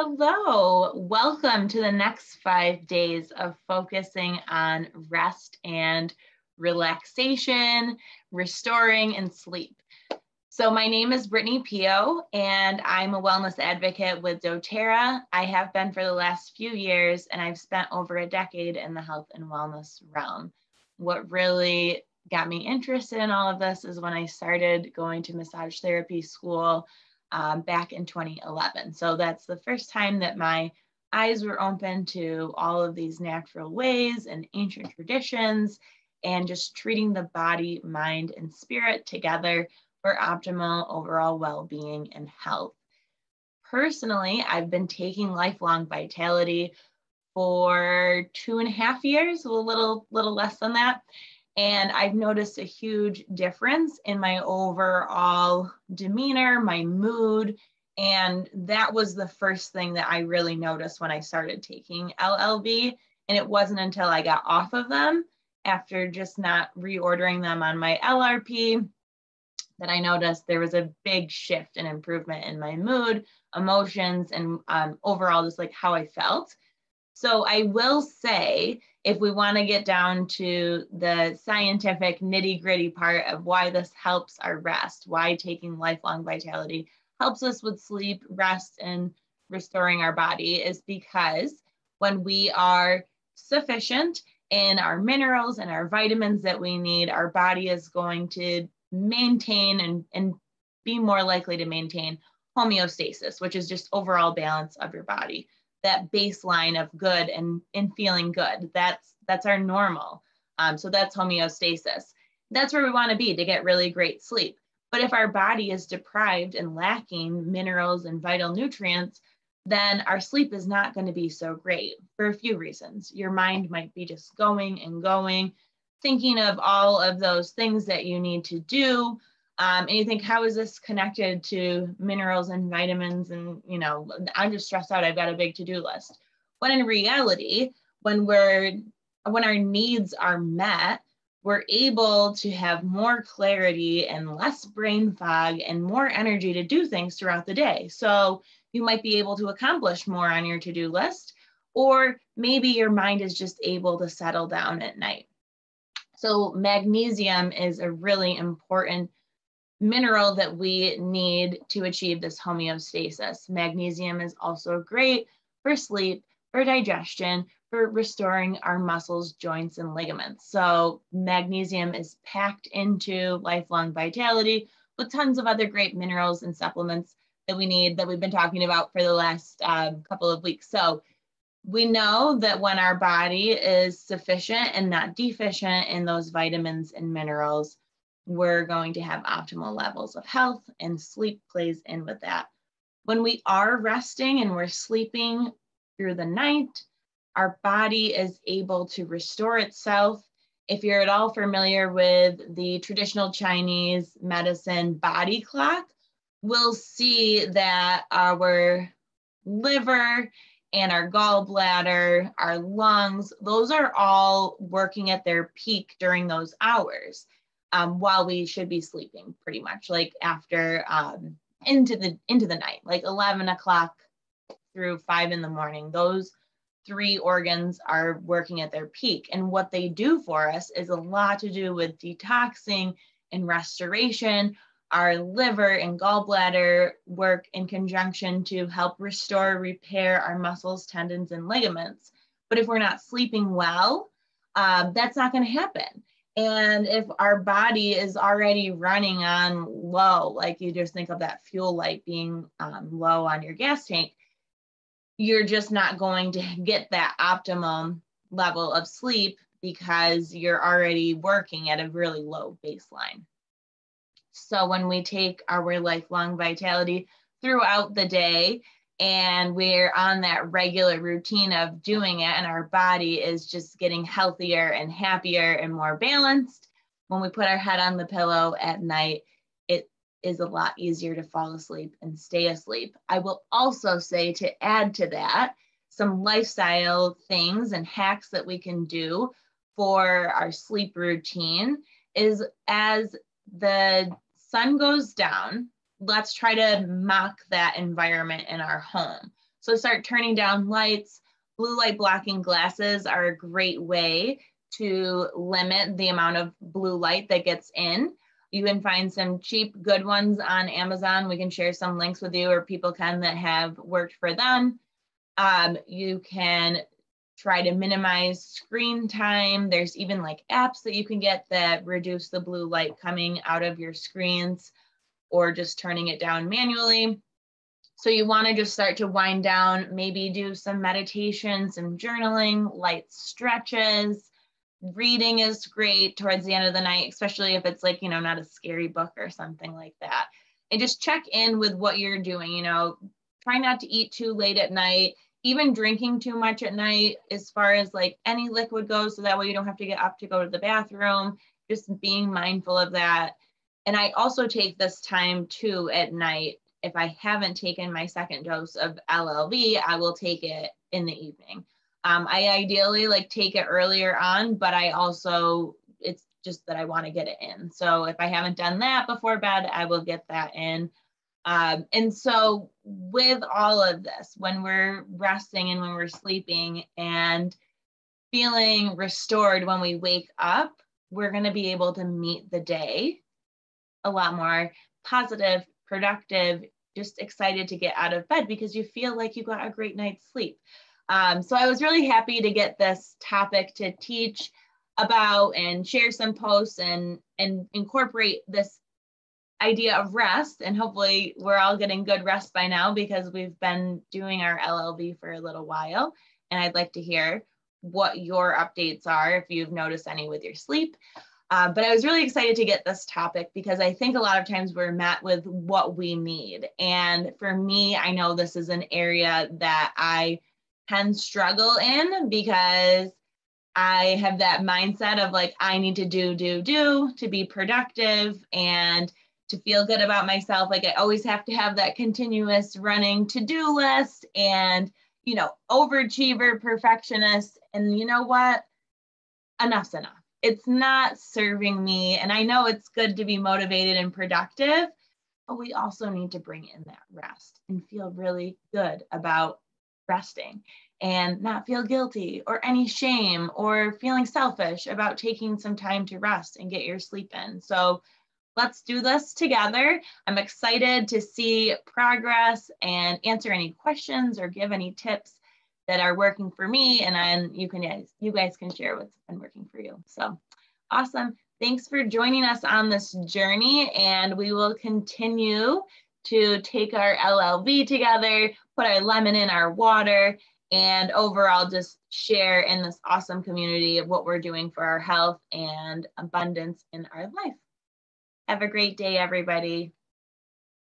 Hello, welcome to the next 5 days of focusing on rest and relaxation, restoring, and sleep. So my name is Brittany Pio, and I'm a wellness advocate with doTERRA. I have been for the last few years, and I've spent over a decade in the health and wellness realm. What really got me interested in all of this is when I started going to massage therapy school back in 2011. So that's the first time that my eyes were open to all of these natural ways and ancient traditions and just treating the body, mind, and spirit together for optimal overall well-being and health. Personally, I've been taking Lifelong Vitality for 2.5 years, a little less than that. And I've noticed a huge difference in my overall demeanor, my mood. And that was the first thing that I really noticed when I started taking LLV. And it wasn't until I got off of them, after just not reordering them on my LRP, that I noticed there was a big shift and improvement in my mood, emotions, and overall just like how I felt. So I will say, if we want to get down to the scientific nitty-gritty part of why this helps our rest, why taking Lifelong Vitality helps us with sleep, rest, and restoring our body, is because when we are sufficient in our minerals and our vitamins that we need, our body is going to maintain and be more likely to maintain homeostasis, which is just overall balance of your body. That baseline of good and feeling good. That's our normal. So that's homeostasis. That's where we want to be to get really great sleep. But if our body is deprived and lacking minerals and vital nutrients, then our sleep is not going to be so great for a few reasons. Your mind might be just going and going, thinking of all of those things that you need to do. And you think, how is this connected to minerals and vitamins? And, I'm just stressed out. I've got a big to-do list. When in reality, when our needs are met, we're able to have more clarity and less brain fog and more energy to do things throughout the day. So you might be able to accomplish more on your to-do list, or maybe your mind is just able to settle down at night. So magnesium is a really important mineral that we need to achieve this homeostasis. Magnesium is also great for sleep, for digestion, for restoring our muscles, joints, and ligaments. So magnesium is packed into Lifelong Vitality with tons of other great minerals and supplements that we need, that we've been talking about for the last couple of weeks. So we know that when our body is sufficient and not deficient in those vitamins and minerals, we're going to have optimal levels of health, and sleep plays in with that. When we are resting and we're sleeping through the night, our body is able to restore itself. If you're at all familiar with the traditional Chinese medicine body clock, we'll see that our liver and our gallbladder, our lungs, those are all working at their peak during those hours. While we should be sleeping, pretty much like after into the night, like 11 o'clock through 5 in the morning. Those 3 organs are working at their peak, and what they do for us is a lot to do with detoxing and restoration. Our liver and gallbladder work in conjunction to help restore, repair our muscles, tendons, and ligaments. But if we're not sleeping well, that's not going to happen. And if our body is already running on low, like you just think of that fuel light being low on your gas tank, you're just not going to get that optimum level of sleep because you're already working at a really low baseline. So when we take our Lifelong Vitality throughout the day, and we're on that regular routine of doing it, and our body is just getting healthier and happier and more balanced, when we put our head on the pillow at night, it is a lot easier to fall asleep and stay asleep. I will also say, to add to that, some lifestyle things and hacks that we can do for our sleep routine is, as the sun goes down, let's try to mock that environment in our home. So start turning down lights. Blue light blocking glasses are a great way to limit the amount of blue light that gets in. You can find some cheap, good ones on Amazon. We can share some links with you, or people can that have worked for them. You can try to minimize screen time. There's even like apps that you can get that reduce the blue light coming out of your screens, or just turning it down manually. So you want to just start to wind down, maybe do some meditation, some journaling, light stretches. Reading is great towards the end of the night, especially if it's like, not a scary book or something like that. And just check in with what you're doing, try not to eat too late at night, even drinking too much at night as far as like any liquid goes, so that way you don't have to get up to go to the bathroom, just being mindful of that. And I also take this time too at night. If I haven't taken my second dose of LLV, I will take it in the evening. I ideally like take it earlier on, but I also, it's just that I want to get it in. So if I haven't done that before bed, I will get that in. And so with all of this, when we're resting and when we're sleeping and feeling restored when we wake up, we're going to be able to meet the day a lot more positive, productive, just excited to get out of bed because you feel like you got a great night's sleep. So I was really happy to get this topic to teach about and share some posts and incorporate this idea of rest. And hopefully we're all getting good rest by now because we've been doing our LLV for a little while. And I'd like to hear what your updates are if you've noticed any with your sleep. But I was really excited to get this topic because I think a lot of times we're met with what we need. And for me, I know this is an area that I can struggle in because I have that mindset of like, I need to do to be productive and to feel good about myself. Like I always have to have that continuous running to-do list and, overachiever, perfectionist. And you know what? Enough's enough. It's not serving me. And I know it's good to be motivated and productive, but we also need to bring in that rest and feel really good about resting and not feel guilty or any shame or feeling selfish about taking some time to rest and get your sleep in. So let's do this together. I'm excited to see progress and answer any questions or give any tips that are working for me, and then you guys can share what's been working for you. So awesome. Thanks for joining us on this journey, and we will continue to take our LLV together, put our lemon in our water, and overall just share in this awesome community of what we're doing for our health and abundance in our life. Have a great day, everybody.